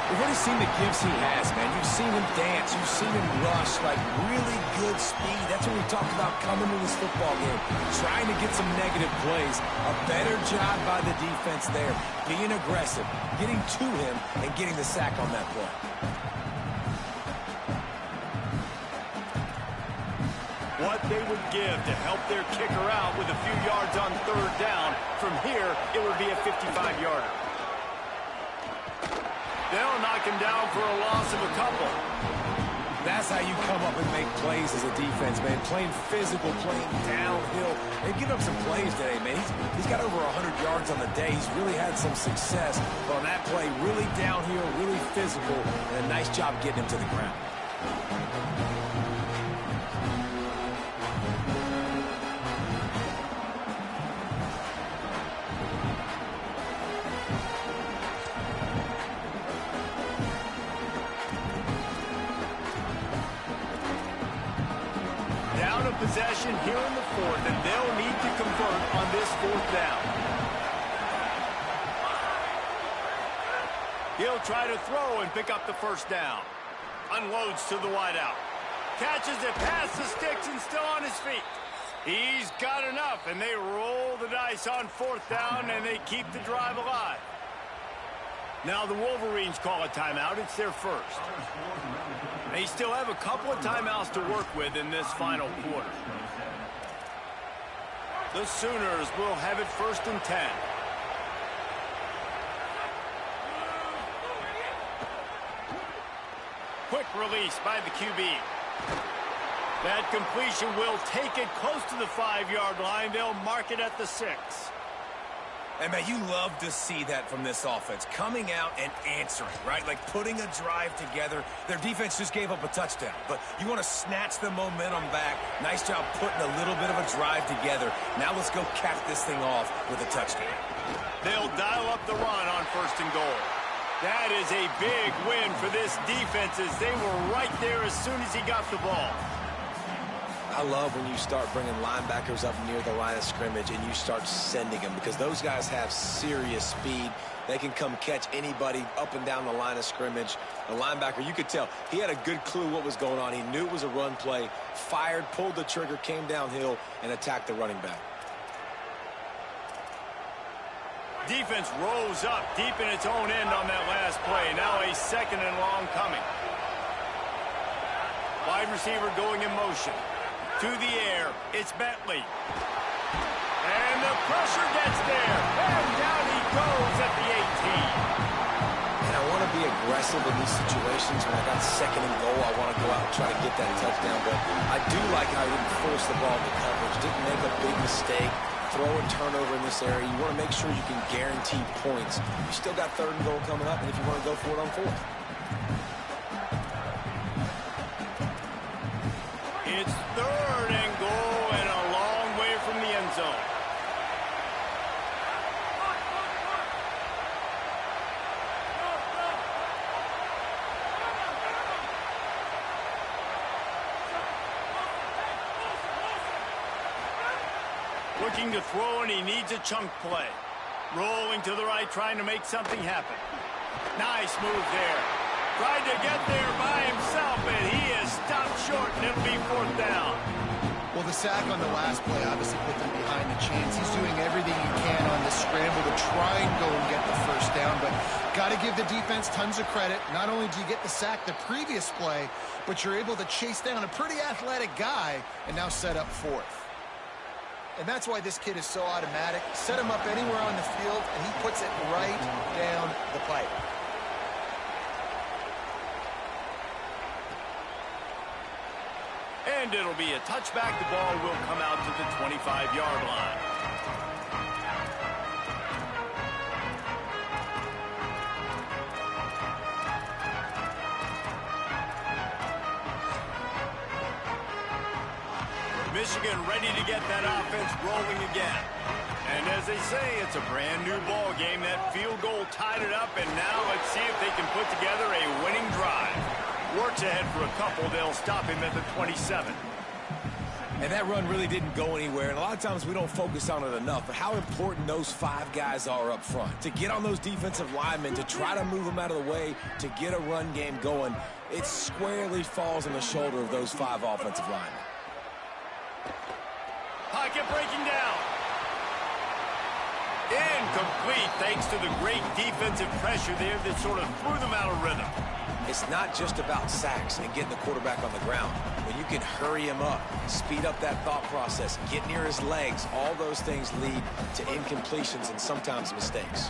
We've already seen the gifts he has, man. You've seen him dance. You've seen him rush, like really good speed. That's what we talked about coming to this football game. Trying to get some negative plays. A better job by the defense there. Being aggressive, getting to him, and getting the sack on that play. What they would give to help their kicker out with a few yards on third down. From here, it would be a 55-yarder. They'll knock him down for a loss of a couple. That's how you come up and make plays as a defense, man. Playing physical, playing downhill. They've given up some plays today, man. He's got over 100 yards on the day. He's really had some success. But on that play, really downhill, really physical, and a nice job getting him to the ground. Possession here in the fourth, and they'll need to convert on this fourth down. He'll try to throw and pick up the first down. Unloads to the wideout. Catches it past the sticks and still on his feet. He's got enough, and they roll the dice on fourth down, and they keep the drive alive. Now the Wolverines call a timeout. It's their first. They still have a couple of timeouts to work with in this final quarter. The Sooners will have it 1st and 10. Quick release by the QB. That completion will take it close to the 5-yard line. They'll mark it at the 6. And, man, you love to see that from this offense. Coming out and answering, right? Like putting a drive together. Their defense just gave up a touchdown. But you want to snatch the momentum back. Nice job putting a little bit of a drive together. Now let's go cap this thing off with a touchdown. They'll dial up the run on 1st and goal. That is a big win for this defense as they were right there as soon as he got the ball. I love when you start bringing linebackers up near the line of scrimmage and you start sending them because those guys have serious speed. They can come catch anybody up and down the line of scrimmage. The linebacker, you could tell, he had a good clue what was going on. He knew it was a run play, fired, pulled the trigger, came downhill, and attacked the running back. Defense rose up deep in its own end on that last play. Now a 2nd and long coming. Wide receiver going in motion. To the air, it's Bentley. And the pressure gets there. And down he goes at the 18. And I want to be aggressive in these situations. When I got 2nd and goal, I want to go out and try to get that touchdown. But I do like how he didn't force the ball into coverage, didn't make a big mistake. Throw a turnover in this area. You want to make sure you can guarantee points. You still got 3rd and goal coming up, and if you want to go for it on 4th. It's 3rd and goal and a long way from the end zone. Looking to throw, and he needs a chunk play. Rolling to the right, trying to make something happen. Nice move there. Tried to get there by himself, and he is stopped short, and it'll be 4th down. Well, the sack on the last play obviously put them behind the chains. He's doing everything he can on the scramble to try and go and get the 1st down, but got to give the defense tons of credit. Not only do you get the sack the previous play, but you're able to chase down a pretty athletic guy and now set up 4th. And that's why this kid is so automatic. Set him up anywhere on the field, and he puts it right down the pipe. And it'll be a touchback. The ball will come out to the 25-yard line. Michigan ready to get that offense rolling again. And as they say, it's a brand new ball game. That field goal tied it up, and now let's see if they can put together a winning drive. Works ahead for a couple. They'll stop him at the 27. And that run really didn't go anywhere. And a lot of times we don't focus on it enough. But how important those 5 guys are up front. To get on those defensive linemen, to try to move them out of the way, to get a run game going, it squarely falls on the shoulder of those 5 offensive linemen. Pocket breaking down. Incomplete thanks to the great defensive pressure there that sort of threw them out of rhythm. It's not just about sacks and getting the quarterback on the ground. When you can hurry him up, speed up that thought process, get near his legs, all those things lead to incompletions and sometimes mistakes.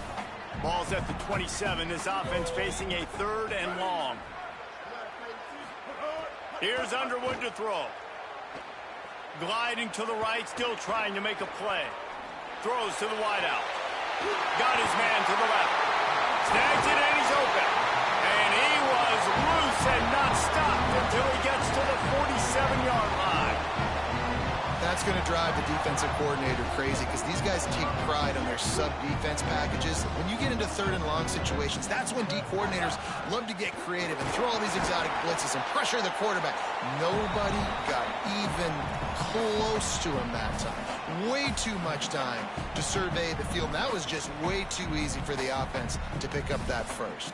Ball's at the 27. This offense facing a 3rd and long. Here's Underwood to throw. Gliding to the right, still trying to make a play. Throws to the wideout. Got his man to the left. Snags it and he's open. And he was loose and not stopped until he gets to the 47-yard line. That's going to drive the defensive coordinator crazy because these guys take pride on their sub-defense packages. When you get into 3rd and long situations, that's when D coordinators love to get creative and throw all these exotic blitzes and pressure the quarterback. Nobody got even close to him that time. Way too much time to survey the field. And that was just way too easy for the offense to pick up that 1st.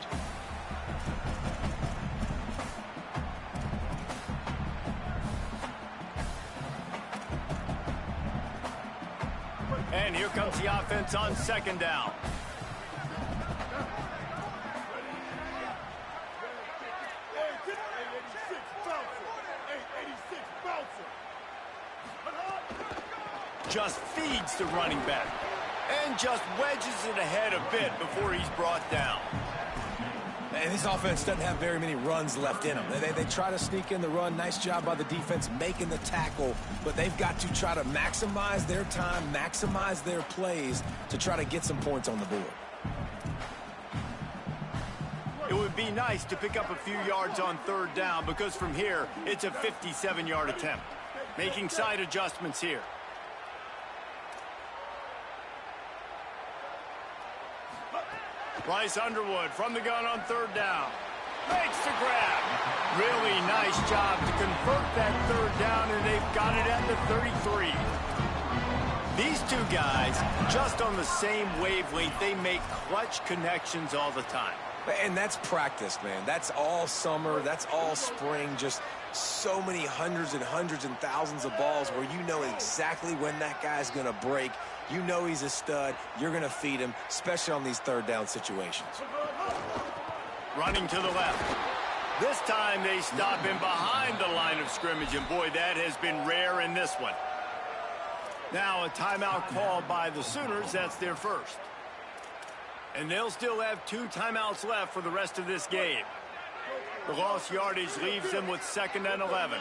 And here comes the offense on 2nd down. just feeds the running back and just wedges it ahead a bit before he's brought down. And this offense doesn't have very many runs left in them. They try to sneak in the run. Nice job by the defense making the tackle, but they've got to try to maximize their time, maximize their plays to try to get some points on the board. It would be nice to pick up a few yards on third down because from here, it's a 57-yard attempt. Making side adjustments here. Bryce Underwood from the gun on third down. Makes the grab. Really nice job to convert that third down, and they've got it at the 33. These two guys, just on the same wavelength, they make clutch connections all the time. And that's practice, man. That's all summer. That's all spring. Just so many hundreds and thousands of balls where you know exactly when that guy's going to break. You know he's a stud. You're going to feed him, especially on these third down situations. Running to the left. This time they stop him behind the line of scrimmage, and boy, that has been rare in this one. Now a timeout called by the Sooners. That's their first. And they'll still have 2 timeouts left for the rest of this game. The lost yardage leaves them with 2nd and 11.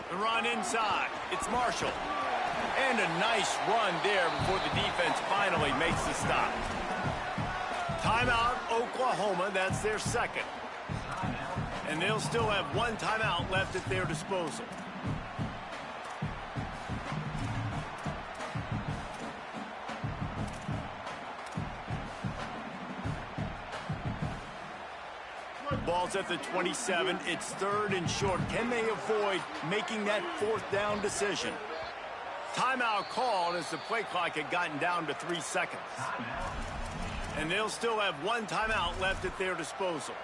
The run inside. It's Marshall. And a nice run there before the defense finally makes the stop. Timeout, Oklahoma. That's their second. And they'll still have 1 timeout left at their disposal. Ball's at the 27. It's 3rd and short. Can they avoid making that 4th down decision? Timeout called as the play clock had gotten down to 3 seconds. And they'll still have 1 timeout left at their disposal.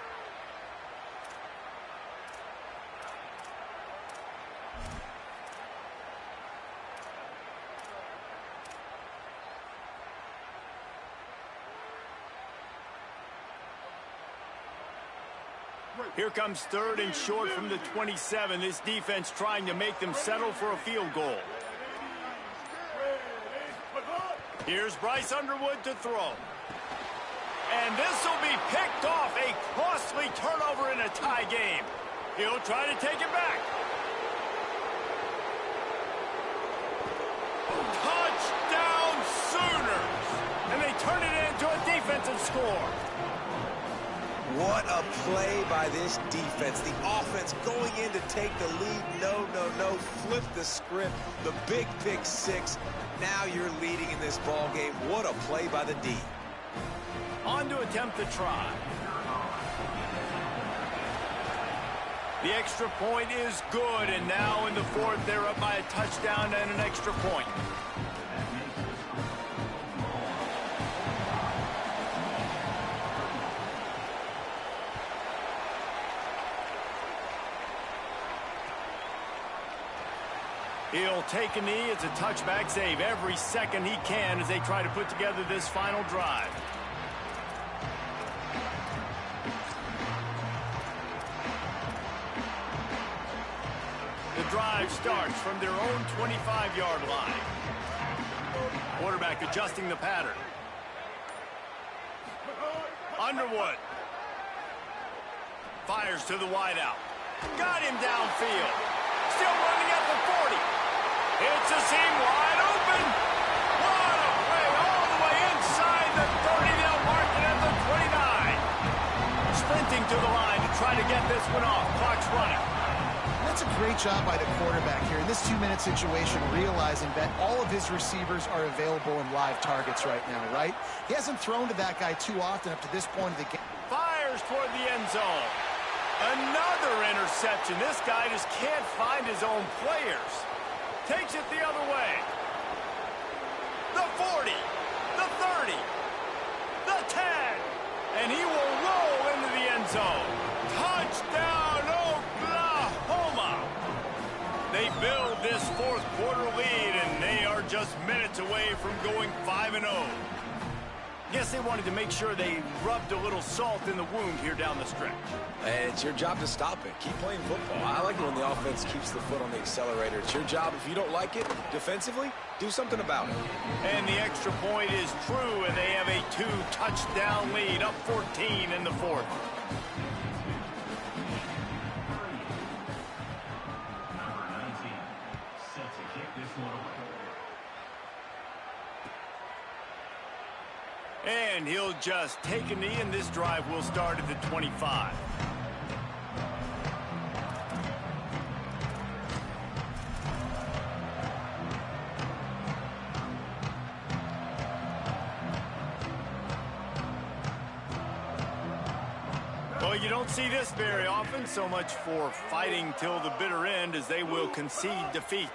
Here comes 3rd and short from the 27. This defense trying to make them settle for a field goal. Here's Bryce Underwood to throw. And this will be picked off. A costly turnover in a tie game. He'll try to take it back. Touchdown Sooners! And they turn it into a defensive score. What a play by this defense. The offense going in to take the lead. No. Flip the script. The big pick 6. Now you're leading in this ball game. What a play by the D. On to attempt the try. The extra point is good, and now in the 4th, they're up by a touchdown and an extra point. He'll take a knee. It's a touchback save every second he can as they try to put together this final drive. The drive starts from their own 25-yard line. Quarterback adjusting the pattern. Underwood. Fires to the wideout. Got him downfield. Still running at the 40. It's a seam wide open. What a play all the way inside the 30. They'll mark it at the 29. Sprinting to the line to try to get this one off. Clock's running. That's a great job by the quarterback here in this 2-minute situation, realizing that all of his receivers are available in live targets right now, right? He hasn't thrown to that guy too often up to this point of the game. Fires toward the end zone. Another interception. This guy just can't find his own players. Takes it the other way. The 40, the 30, the 10, and he will roll into the end zone. Touchdown, Oklahoma! They build this 4th quarter lead, and they are just minutes away from going 5-0. Guess they wanted to make sure they rubbed a little salt in the wound here down the stretch. And it's your job to stop it. Keep playing football. I like it when the offense keeps the foot on the accelerator. It's your job. If you don't like it defensively, do something about it. And the extra point is true, and they have a 2-touchdown lead, up 14 in the fourth. And he'll just take a knee, and this drive will start at the 25. Well, you don't see this very often. So much for fighting till the bitter end, as they will concede defeat.